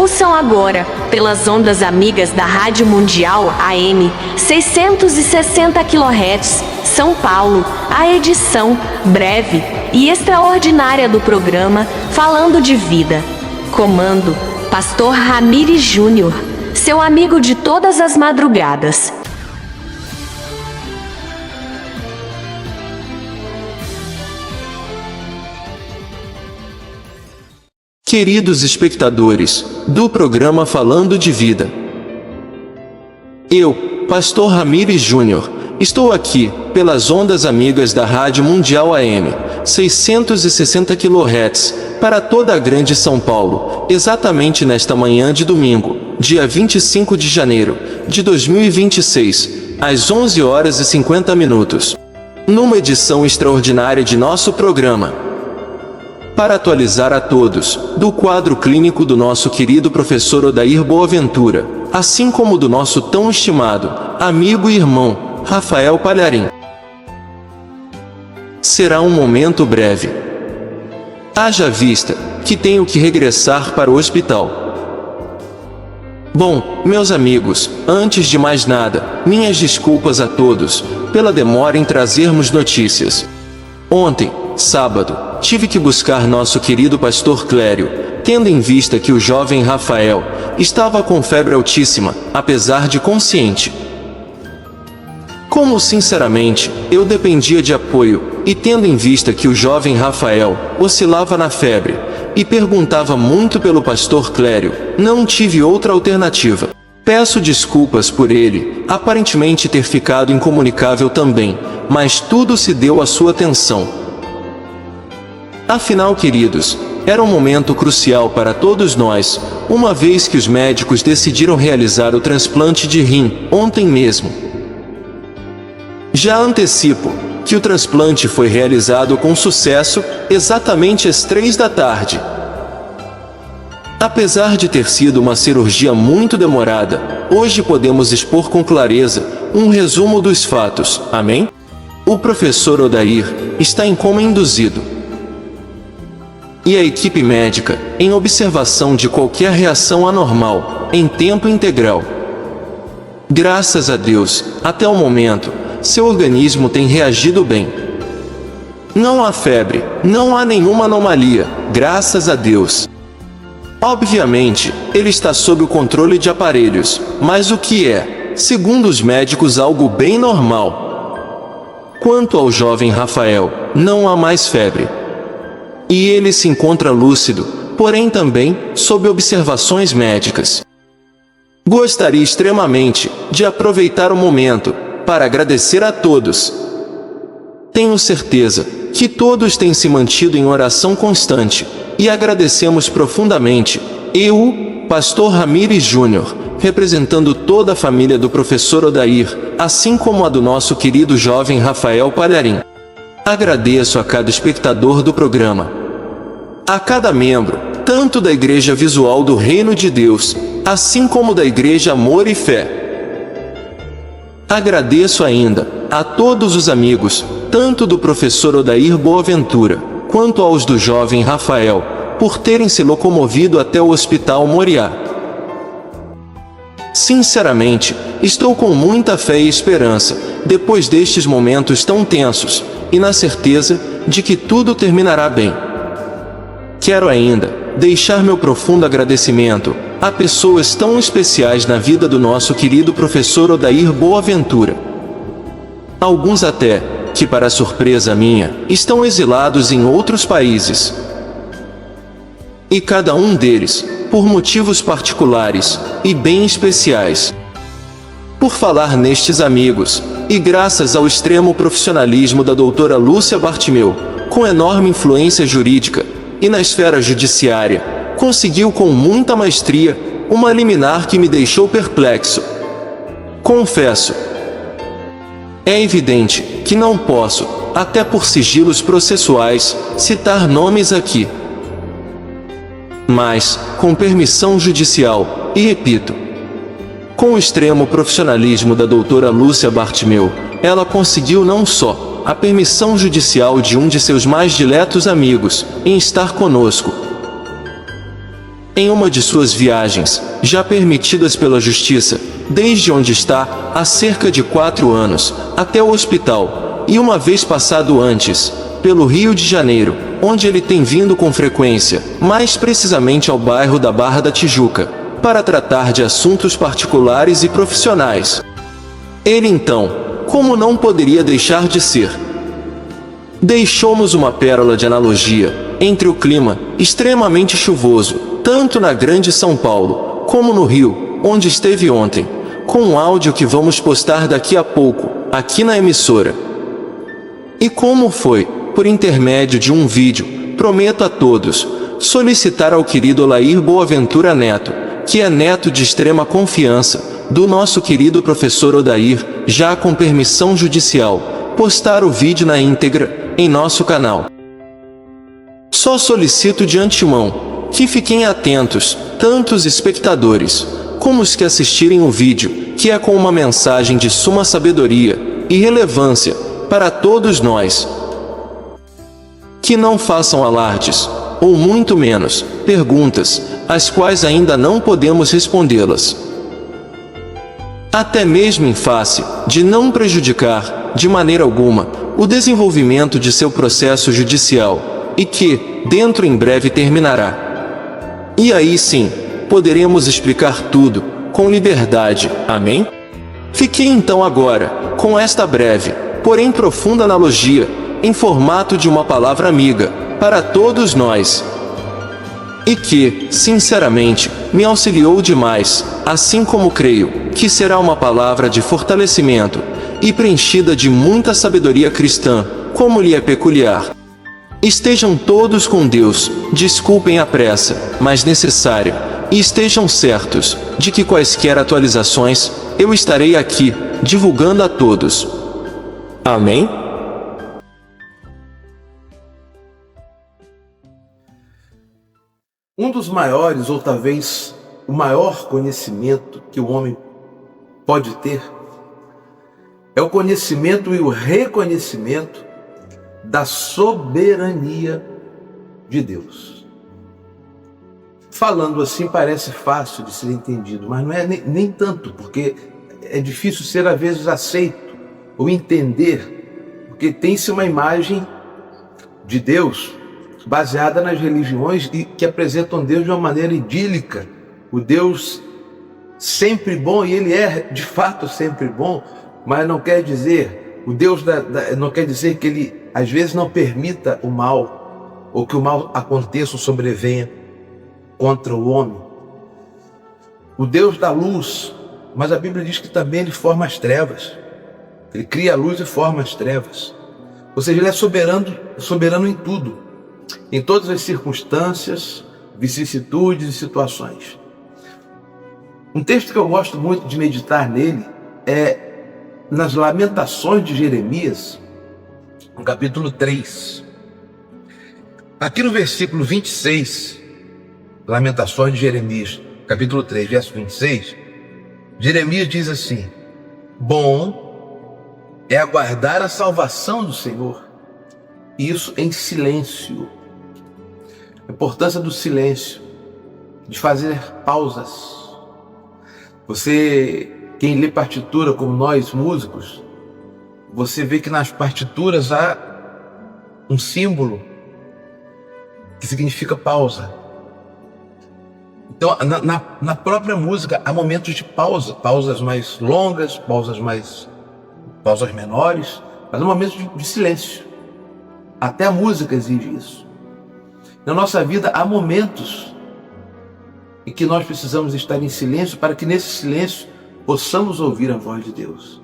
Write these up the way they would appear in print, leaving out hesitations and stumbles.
Ouçam agora, pelas ondas amigas da Rádio Mundial AM 660 kHz, São Paulo, a edição breve e extraordinária do programa Falando de Vida. Comando, Pastor Ramires Júnior, seu amigo de todas as madrugadas. Queridos espectadores do programa Falando de Vida, eu, Pastor Ramires Júnior, estou aqui, pelas ondas amigas da Rádio Mundial AM, 660 kHz, para toda a grande São Paulo, exatamente nesta manhã de domingo, dia 25 de janeiro, de 2026, às 11 horas e 50 minutos, numa edição extraordinária de nosso programa, para atualizar a todos, do quadro clínico do nosso querido professor Odair Boaventura, assim como do nosso tão estimado, amigo e irmão, Rafael Palharim. Será um momento breve. Haja vista, que tenho que regressar para o hospital. Bom, meus amigos, antes de mais nada, minhas desculpas a todos, pela demora em trazermos notícias. Ontem, sábado, tive que buscar nosso querido pastor Clério, tendo em vista que o jovem Rafael estava com febre altíssima, apesar de consciente. Como sinceramente, eu dependia de apoio, e tendo em vista que o jovem Rafael oscilava na febre, e perguntava muito pelo pastor Clério, não tive outra alternativa. Peço desculpas por ele, aparentemente ter ficado incomunicável também, mas tudo se deu à sua atenção. Afinal, queridos, era um momento crucial para todos nós, uma vez que os médicos decidiram realizar o transplante de rim, ontem mesmo. Já antecipo que o transplante foi realizado com sucesso, exatamente às 3 da tarde. Apesar de ter sido uma cirurgia muito demorada, hoje podemos expor com clareza um resumo dos fatos, amém? O professor Odair está em coma induzido. E a equipe médica, em observação de qualquer reação anormal, em tempo integral. Graças a Deus, até o momento, seu organismo tem reagido bem. Não há febre, não há nenhuma anomalia, graças a Deus. Obviamente, ele está sob o controle de aparelhos, mas o que é, segundo os médicos, algo bem normal. Quanto ao jovem Rafael, não há mais febre. E ele se encontra lúcido, porém também sob observações médicas. Gostaria extremamente de aproveitar o momento para agradecer a todos. Tenho certeza que todos têm se mantido em oração constante, e agradecemos profundamente, eu, Pastor Ramires Júnior, representando toda a família do professor Odair, assim como a do nosso querido jovem Rafael Palharim. Agradeço a cada espectador do programa, a cada membro, tanto da Igreja Visual do Reino de Deus, assim como da Igreja Amor e Fé. Agradeço ainda a todos os amigos, tanto do professor Odair Boaventura, quanto aos do jovem Rafael, por terem se locomovido até o Hospital Moriá. Sinceramente, estou com muita fé e esperança, depois destes momentos tão tensos, e na certeza de que tudo terminará bem. Quero ainda deixar meu profundo agradecimento a pessoas tão especiais na vida do nosso querido professor Odair Boaventura. Alguns até, que para surpresa minha, estão exilados em outros países. E cada um deles, por motivos particulares e bem especiais. Por falar nestes amigos, e graças ao extremo profissionalismo da doutora Lúcia Bartimeu, com enorme influência jurídica, e na esfera judiciária, conseguiu com muita maestria, uma liminar que me deixou perplexo. Confesso. É evidente que não posso, até por sigilos processuais, citar nomes aqui. Mas, com permissão judicial, e repito, com o extremo profissionalismo da doutora Lúcia Bartimeu, ela conseguiu não só a permissão judicial de um de seus mais diletos amigos em estar conosco, em uma de suas viagens, já permitidas pela justiça, desde onde está, há cerca de 4 anos, até o hospital, e uma vez passado antes, pelo Rio de Janeiro, onde ele tem vindo com frequência, mais precisamente ao bairro da Barra da Tijuca, para tratar de assuntos particulares e profissionais. Ele então, como não poderia deixar de ser, deixou-nos uma pérola de analogia entre o clima extremamente chuvoso, tanto na Grande São Paulo, como no Rio, onde esteve ontem, com um áudio que vamos postar daqui a pouco, aqui na emissora. E como foi, por intermédio de um vídeo, prometo a todos, solicitar ao querido Olair Boaventura Neto, que é neto de extrema confiança, do nosso querido professor Odair, já com permissão judicial, postar o vídeo na íntegra, em nosso canal. Só solicito de antemão, que fiquem atentos, tanto os espectadores, como os que assistirem o vídeo, que é com uma mensagem de suma sabedoria e relevância, para todos nós. Que não façam alardes, ou muito menos, perguntas, às quais ainda não podemos respondê-las. Até mesmo em face de não prejudicar, de maneira alguma, o desenvolvimento de seu processo judicial, e que, dentro em breve terminará. E aí sim, poderemos explicar tudo, com liberdade, amém? Fiquei então agora, com esta breve, porém profunda analogia, em formato de uma palavra amiga, para todos nós. E que, sinceramente, me auxiliou demais, assim como creio, que será uma palavra de fortalecimento, e preenchida de muita sabedoria cristã, como lhe é peculiar. Estejam todos com Deus, desculpem a pressa, mas necessária, e estejam certos, de que quaisquer atualizações, eu estarei aqui, divulgando a todos. Amém? Um dos maiores, ou talvez o maior conhecimento que o homem pode ter, é o conhecimento e o reconhecimento da soberania de Deus. Falando assim parece fácil de ser entendido, mas não é nem tanto, porque é difícil ser às vezes aceito ou entender, porque tem-se uma imagem de Deus baseada nas religiões e que apresentam Deus de uma maneira idílica, o Deus sempre bom, e ele é de fato sempre bom, mas não quer dizer, o Deus não quer dizer que ele às vezes não permita o mal, ou que o mal aconteça ou sobrevenha contra o homem. O Deus da luz, mas a Bíblia diz que também ele forma as trevas. Ele cria a luz e forma as trevas. Ou seja, ele é soberano em tudo, em todas as circunstâncias, vicissitudes e situações. Um texto que eu gosto muito de meditar nele é nas Lamentações de Jeremias, no capítulo 3. Aqui no versículo 26, Lamentações de Jeremias, capítulo 3, verso 26, Jeremias diz assim: bom é aguardar a salvação do Senhor, e isso em silêncio. A importância do silêncio, de fazer pausas. Quem lê partitura como nós, músicos, você vê que nas partituras há um símbolo que significa pausa. Então, na própria música há momentos de pausa, pausas mais longas, pausas menores, mas há momentos de silêncio. Até a música exige isso. Na nossa vida há momentos em que nós precisamos estar em silêncio para que nesse silêncio possamos ouvir a voz de Deus.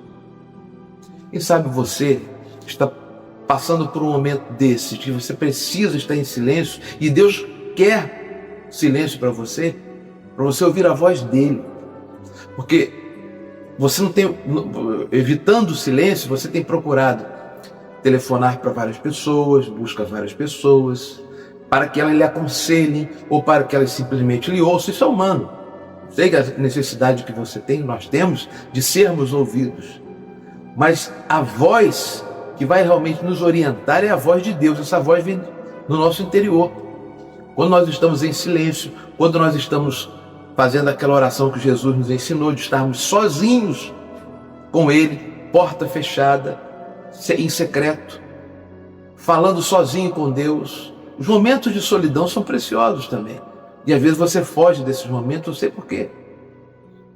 Quem sabe você está passando por um momento desse, que você precisa estar em silêncio e Deus quer silêncio para você ouvir a voz dele. Porque você não tem, evitando o silêncio, você tem procurado telefonar para várias pessoas, busca várias pessoas, para que elas lhe aconselhem ou para que elas simplesmente lhe ouçam. Isso é humano. Sei a necessidade que você tem, nós temos, de sermos ouvidos. Mas a voz que vai realmente nos orientar é a voz de Deus. Essa voz vem do nosso interior. Quando nós estamos em silêncio, quando nós estamos fazendo aquela oração que Jesus nos ensinou, de estarmos sozinhos com Ele, porta fechada, em secreto, falando sozinho com Deus. Os momentos de solidão são preciosos também. E às vezes você foge desses momentos, não sei por quê.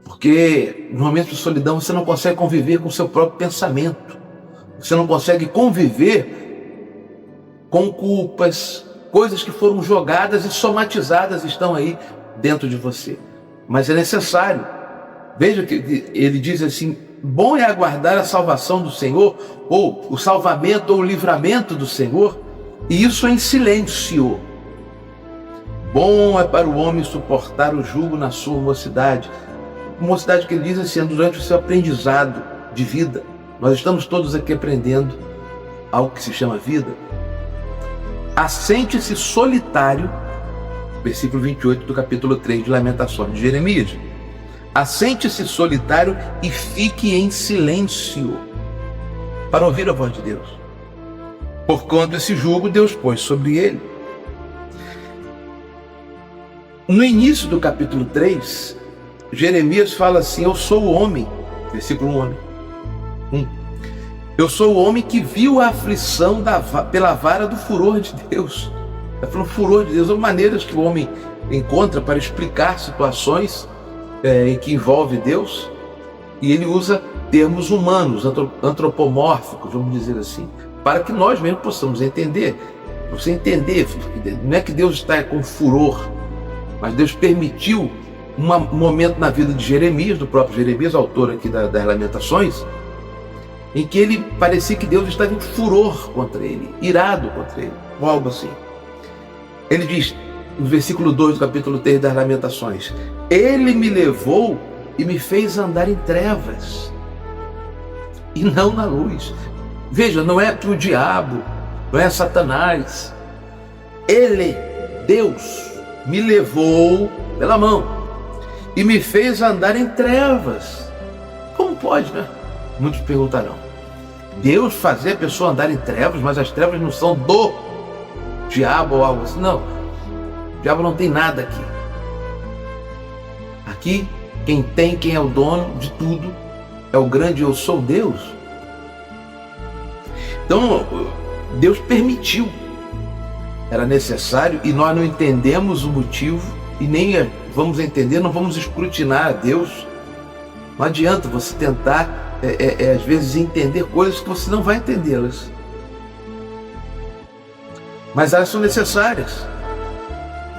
Porque nos momentos de solidão você não consegue conviver com o seu próprio pensamento. Você não consegue conviver com culpas, coisas que foram jogadas e somatizadas estão aí dentro de você. Mas é necessário. Veja que ele diz assim: bom é aguardar a salvação do Senhor, ou o salvamento ou o livramento do Senhor, e isso em silêncio. Bom é para o homem suportar o jugo na sua mocidade. Mocidade que ele diz assim, durante o seu aprendizado de vida. Nós estamos todos aqui aprendendo algo que se chama vida. Assente-se solitário, versículo 28 do capítulo 3 de Lamentações de Jeremias. Assente-se solitário e fique em silêncio para ouvir a voz de Deus. Porquanto esse jugo Deus pôs sobre ele. No início do capítulo 3, Jeremias fala assim: eu sou o homem, versículo 1. Eu sou o homem que viu a aflição pela vara do furor de Deus. Ele falou furor de Deus, são maneiras que o homem encontra para explicar situações em que envolve Deus, e ele usa termos humanos, antropomórficos, vamos dizer assim, para que nós mesmos possamos entender. Você entender, não é que Deus está com furor, mas Deus permitiu um momento na vida de Jeremias, do próprio Jeremias, autor aqui das Lamentações, em que ele parecia que Deus estava em furor contra ele, irado contra ele, ou algo assim. Ele diz, no versículo 2 do capítulo 3 das Lamentações: ele me levou e me fez andar em trevas, e não na luz. Veja, não é o diabo, não é Satanás. Ele, Deus, me levou pela mão e me fez andar em trevas. Como pode, né? Muitos perguntarão. Deus fazer a pessoa andar em trevas, mas as trevas não são do diabo ou algo assim. Não, o diabo não tem nada aqui. Aqui, quem é o dono de tudo é o grande eu sou Deus. Então, Deus permitiu. Era necessário, e nós não entendemos o motivo, e nem vamos entender, não vamos escrutinar a Deus. Não adianta você tentar, às vezes, entender coisas que você não vai entendê-las. Mas elas são necessárias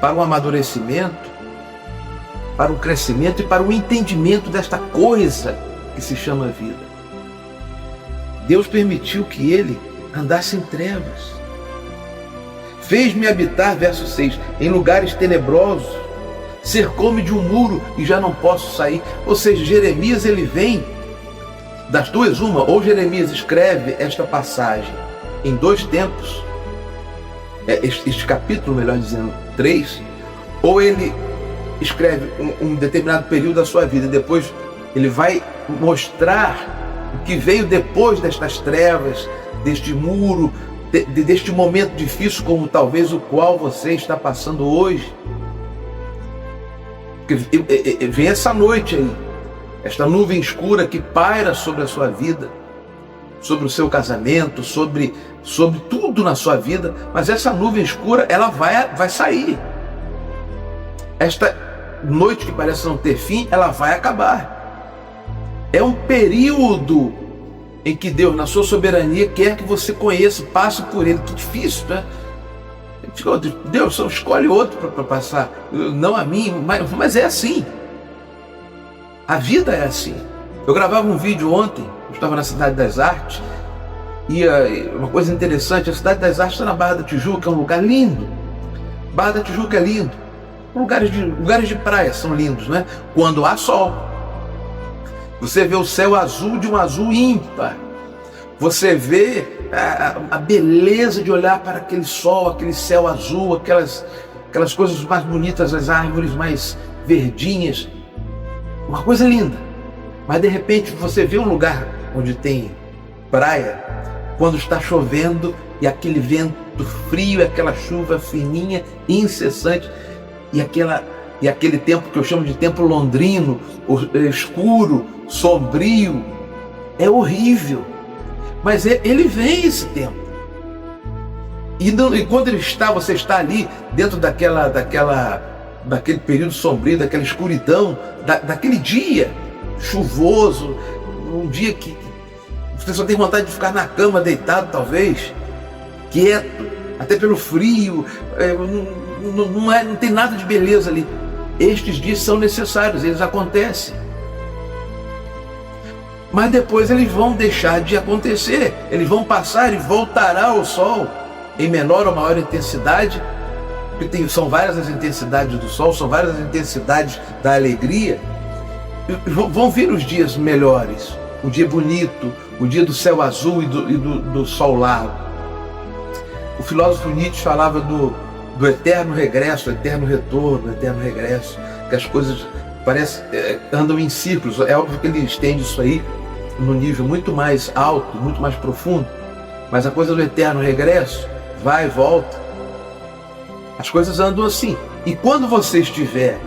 para o amadurecimento, para o crescimento e para o entendimento desta coisa que se chama vida. Deus permitiu que ele andasse em trevas. Fez-me habitar, verso 6, em lugares tenebrosos, cercou-me de um muro e já não posso sair. Ou seja, Jeremias, ele vem das duas uma, ou Jeremias escreve esta passagem em dois tempos, este capítulo, melhor dizendo, 3, ou ele escreve um determinado período da sua vida, e depois ele vai mostrar o que veio depois destas trevas, deste muro, deste momento difícil como talvez o qual você está passando hoje. Vem essa noite aí, esta nuvem escura que paira sobre a sua vida, sobre o seu casamento, sobre tudo na sua vida, mas essa nuvem escura, ela vai sair. Esta noite que parece não ter fim, ela vai acabar. É um período em que Deus, na sua soberania, quer que você conheça, passe por ele. Que difícil, né? Deus só escolhe outro para passar, não a mim, mas é assim. A vida é assim. Eu gravava um vídeo ontem, eu estava na Cidade das Artes, e uma coisa interessante, a Cidade das Artes está na Barra da Tijuca, é um lugar lindo. Barra da Tijuca é lindo. Lugares de praia são lindos, né? Quando há sol. Você vê o céu azul, de um azul ímpar. Você vê a beleza de olhar para aquele sol, aquele céu azul, aquelas coisas mais bonitas, as árvores mais verdinhas. Uma coisa linda. Mas de repente você vê um lugar onde tem praia quando está chovendo e aquele vento frio, aquela chuva fininha, incessante, e aquele tempo que eu chamo de tempo londrino, escuro, sombrio, é horrível. Mas ele vem esse tempo. E quando você está ali, dentro daquele período sombrio, daquela escuridão, daquele dia chuvoso, um dia que você só tem vontade de ficar na cama, deitado talvez, quieto, até pelo frio, não tem nada de beleza ali. Estes dias são necessários, eles acontecem. Mas depois eles vão deixar de acontecer, eles vão passar e voltará o sol em menor ou maior intensidade, porque são várias as intensidades do sol, são várias as intensidades da alegria. Vão vir os dias melhores, o dia bonito, o dia do céu azul e do sol largo. O filósofo Nietzsche falava do eterno regresso, eterno retorno, eterno regresso, que as coisas andam em círculos. É óbvio que ele estende isso aí num nível muito mais alto, muito mais profundo, mas a coisa do eterno regresso, vai e volta, as coisas andam assim. E quando você estiver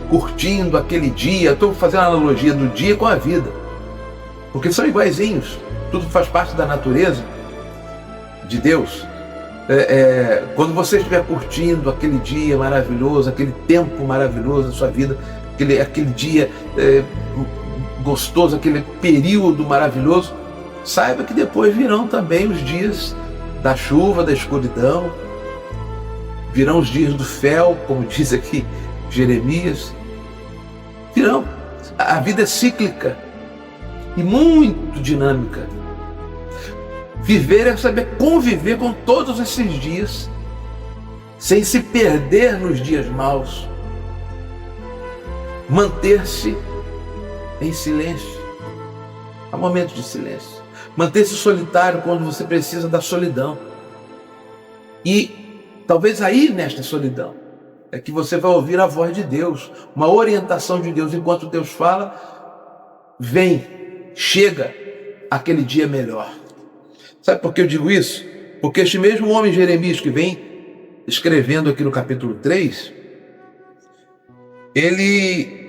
curtindo aquele dia, estou fazendo a analogia do dia com a vida, porque são iguaizinhos, tudo faz parte da natureza de Deus. Quando você estiver curtindo aquele dia maravilhoso, aquele tempo maravilhoso da sua vida, aquele dia gostoso, aquele período maravilhoso, saiba que depois virão também os dias da chuva, da escuridão, virão os dias do fel, como diz aqui Jeremias, virão. A vida é cíclica e muito dinâmica. Viver é saber conviver com todos esses dias, sem se perder nos dias maus, manter-se em silêncio, há momentos de silêncio, manter-se solitário quando você precisa da solidão. E talvez aí, nesta solidão, é que você vai ouvir a voz de Deus, uma orientação de Deus. Enquanto Deus fala, vem, chega aquele dia melhor. Sabe por que eu digo isso? Porque este mesmo homem Jeremias que vem escrevendo aqui no capítulo 3, ele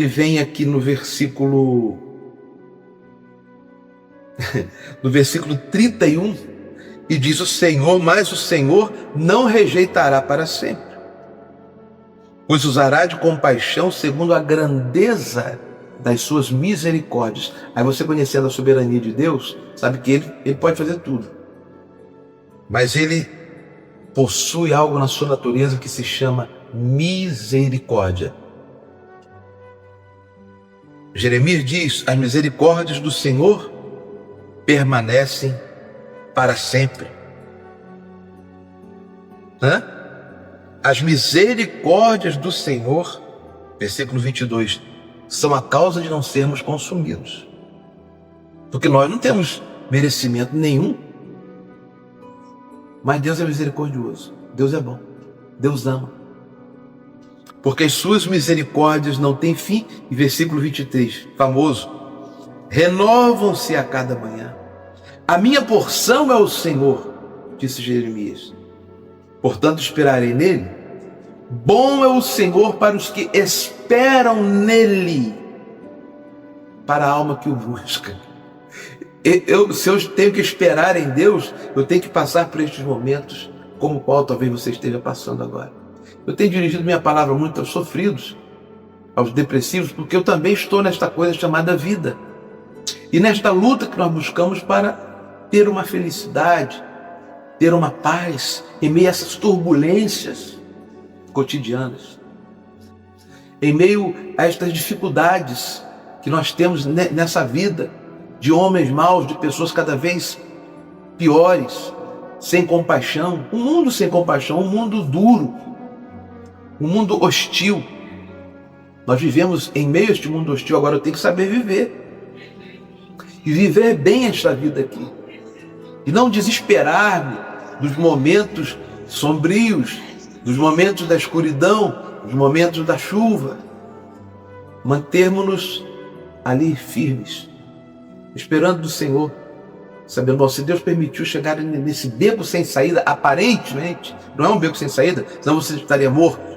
vem aqui no versículo 31 e diz: mas o Senhor não rejeitará para sempre, pois usará de compaixão segundo a grandeza das suas misericórdias. Aí você, conhecendo a soberania de Deus, sabe que ele pode fazer tudo, mas ele possui algo na sua natureza que se chama misericórdia. Jeremias diz: as misericórdias do Senhor permanecem para sempre. As misericórdias do Senhor, versículo 22, são a causa de não sermos consumidos, porque nós não temos merecimento nenhum, mas Deus é misericordioso, Deus é bom, Deus ama, porque as suas misericórdias não têm fim. E versículo 23, famoso: renovam-se a cada manhã. A minha porção é o Senhor, disse Jeremias, portanto esperarei nele. Bom é o Senhor para os que esperam nele, para a alma que o busca. Se eu tenho que esperar em Deus, eu tenho que passar por estes momentos como o qual talvez você esteja passando agora. Eu tenho dirigido minha palavra muito aos sofridos, aos depressivos, porque eu também estou nesta coisa chamada vida. E nesta luta que nós buscamos para ter uma felicidade, ter uma paz em meio a essas turbulências cotidianas, em meio a estas dificuldades que nós temos nessa vida, de homens maus, de pessoas cada vez piores, sem compaixão, um mundo sem compaixão, um mundo duro, um mundo hostil. Nós vivemos em meio a este mundo hostil. Agora eu tenho que saber viver, e viver bem esta vida aqui, e não desesperar-me dos momentos sombrios, dos momentos da escuridão, dos momentos da chuva. Mantermos-nos ali firmes, esperando do Senhor, sabendo, bom, se Deus permitiu chegar nesse beco sem saída, aparentemente, não é um beco sem saída, senão você estaria morto.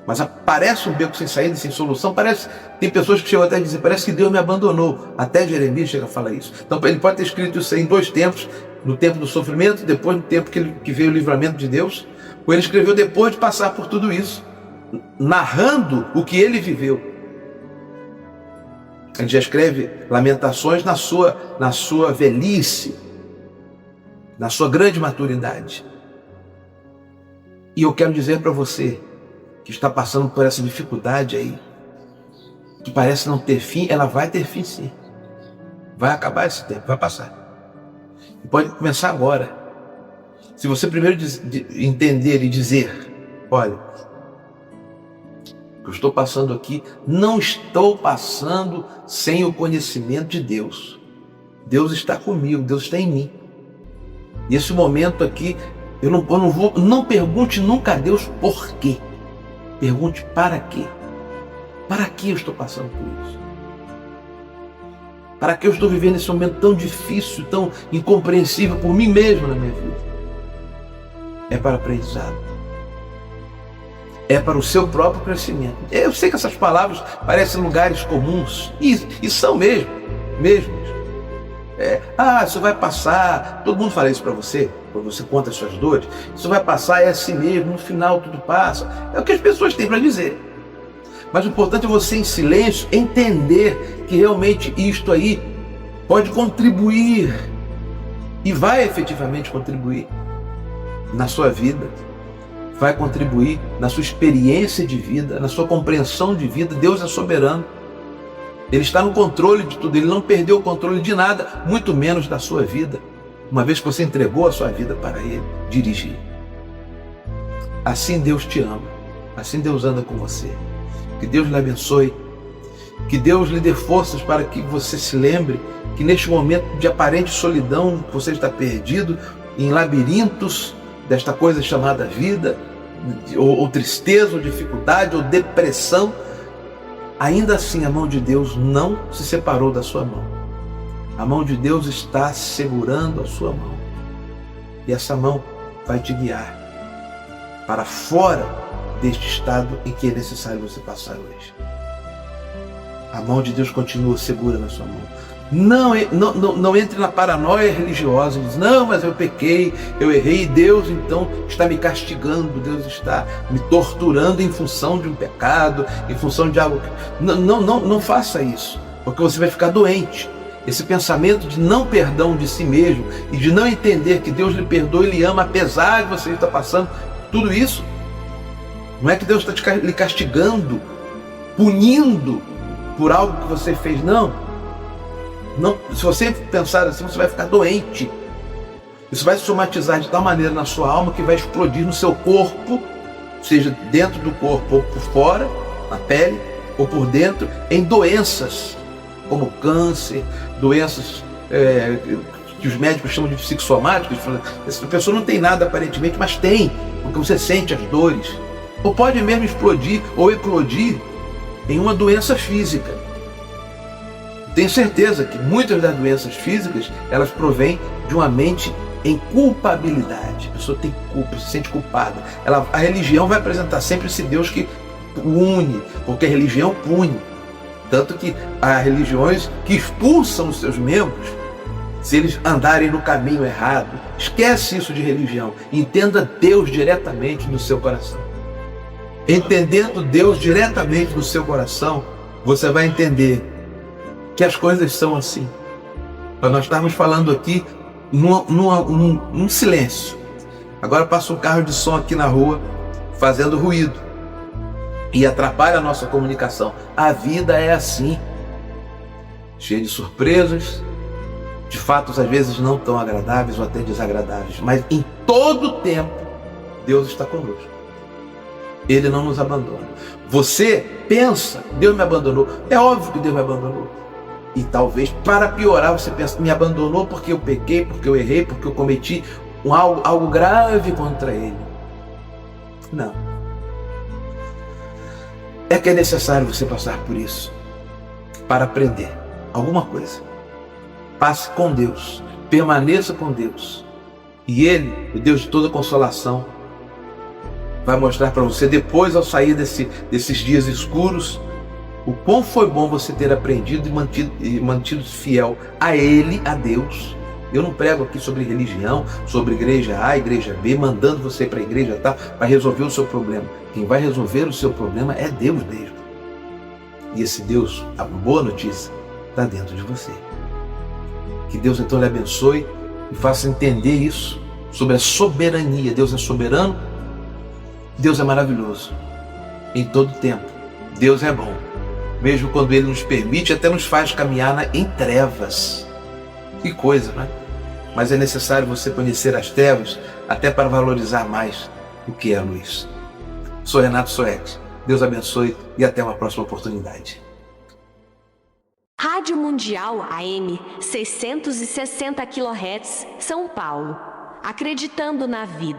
Mas parece um beco sem saída, sem solução. Tem pessoas que chegam até a dizer, parece que Deus me abandonou. Até Jeremias chega a falar isso. Então ele pode ter escrito isso em 2 tempos, no tempo do sofrimento, depois no tempo que veio o livramento de Deus. Ou ele escreveu depois de passar por tudo isso, narrando o que ele viveu. Ele já escreve Lamentações na sua velhice, na sua grande maturidade. E eu quero dizer para você, que está passando por essa dificuldade aí, que parece não ter fim, ela vai ter fim sim. Vai acabar esse tempo, vai passar. E pode começar agora. Se você primeiro entender e dizer, olha, o que eu estou passando aqui, não estou passando sem o conhecimento de Deus. Deus está comigo, Deus está em mim. E esse momento aqui, não pergunte nunca a Deus por quê. Pergunte para quê? Para que eu estou passando por isso? Para que eu estou vivendo esse momento tão difícil, tão incompreensível por mim mesmo na minha vida? É para aprendizado. É para o seu próprio crescimento. Eu sei que essas palavras parecem lugares comuns, e são mesmo. Isso vai passar. Todo mundo fala isso para você, quando você conta as suas dores. Isso vai passar, é assim mesmo, no final tudo passa. É o que as pessoas têm para dizer. Mas o importante é você, em silêncio, entender que realmente isto aí pode contribuir, e vai efetivamente contribuir na sua vida, vai contribuir na sua experiência de vida, na sua compreensão de vida. Deus é soberano. Ele está no controle de tudo, Ele não perdeu o controle de nada, muito menos da sua vida, uma vez que você entregou a sua vida para Ele dirigir. Assim Deus te ama, assim Deus anda com você. Que Deus lhe abençoe, que Deus lhe dê forças para que você se lembre que neste momento de aparente solidão, você está perdido em labirintos desta coisa chamada vida, ou tristeza, ou dificuldade, ou depressão. Ainda assim, a mão de Deus não se separou da sua mão. A mão de Deus está segurando a sua mão. E essa mão vai te guiar para fora deste estado em que é necessário você passar hoje. A mão de Deus continua segura na sua mão. Não entre na paranoia religiosa, diz, não, mas eu pequei, eu errei, Deus então está me castigando, Deus está me torturando em função de um pecado, em função de algo. Não faça isso, porque você vai ficar doente. Esse pensamento de não perdão de si mesmo e de não entender que Deus lhe perdoa e lhe ama, apesar de você estar passando tudo isso, não é que Deus está lhe castigando, punindo por algo que você fez, não. Se você pensar assim, você vai ficar doente. Isso vai somatizar de tal maneira na sua alma que vai explodir no seu corpo, seja dentro do corpo ou por fora, na pele, ou por dentro, em doenças, como câncer, doenças que os médicos chamam de psicossomáticas. Essa pessoa não tem nada aparentemente, mas tem, porque você sente as dores. Ou pode mesmo explodir ou eclodir em uma doença física. Tenho certeza que muitas das doenças físicas, elas provêm de uma mente em culpabilidade. A pessoa tem culpa, se sente culpada. A religião vai apresentar sempre esse Deus que pune, porque a religião pune. Tanto que há religiões que expulsam os seus membros se eles andarem no caminho errado. Esquece isso de religião. Entenda Deus diretamente no seu coração. Entendendo Deus diretamente no seu coração, você vai entender que as coisas são assim. Nós estamos falando aqui num silêncio. Agora passa um carro de som aqui na rua fazendo ruído e atrapalha a nossa comunicação. A vida é assim, cheia de surpresas, de fatos às vezes não tão agradáveis ou até desagradáveis, mas em todo tempo Deus está conosco. Ele não nos abandona. Você pensa, Deus me abandonou. É óbvio que Deus me abandonou. E talvez, para piorar, você pensa, me abandonou porque eu pequei, porque eu errei, porque eu cometi algo grave contra Ele. Não. É que é necessário você passar por isso para aprender alguma coisa. Passe com Deus, permaneça com Deus. E Ele, o Deus de toda consolação, vai mostrar para você depois, ao sair desses dias escuros, o quão foi bom você ter aprendido e mantido fiel a Ele, a Deus. Eu não prego aqui sobre religião, sobre igreja A, igreja B, mandando você para a igreja tal, para resolver o seu problema. Quem vai resolver o seu problema é Deus mesmo. E esse Deus, a boa notícia, está dentro de você. Que Deus então lhe abençoe e faça entender isso sobre a soberania. Deus é soberano, Deus é maravilhoso. Em todo tempo, Deus é bom. Mesmo quando Ele nos permite, até nos faz caminhar em trevas. Que coisa, não é? Mas é necessário você conhecer as trevas até para valorizar mais o que é a luz. Sou Renato Soeck. Deus abençoe e até uma próxima oportunidade. Rádio Mundial AM 660 kHz, São Paulo. Acreditando na vida.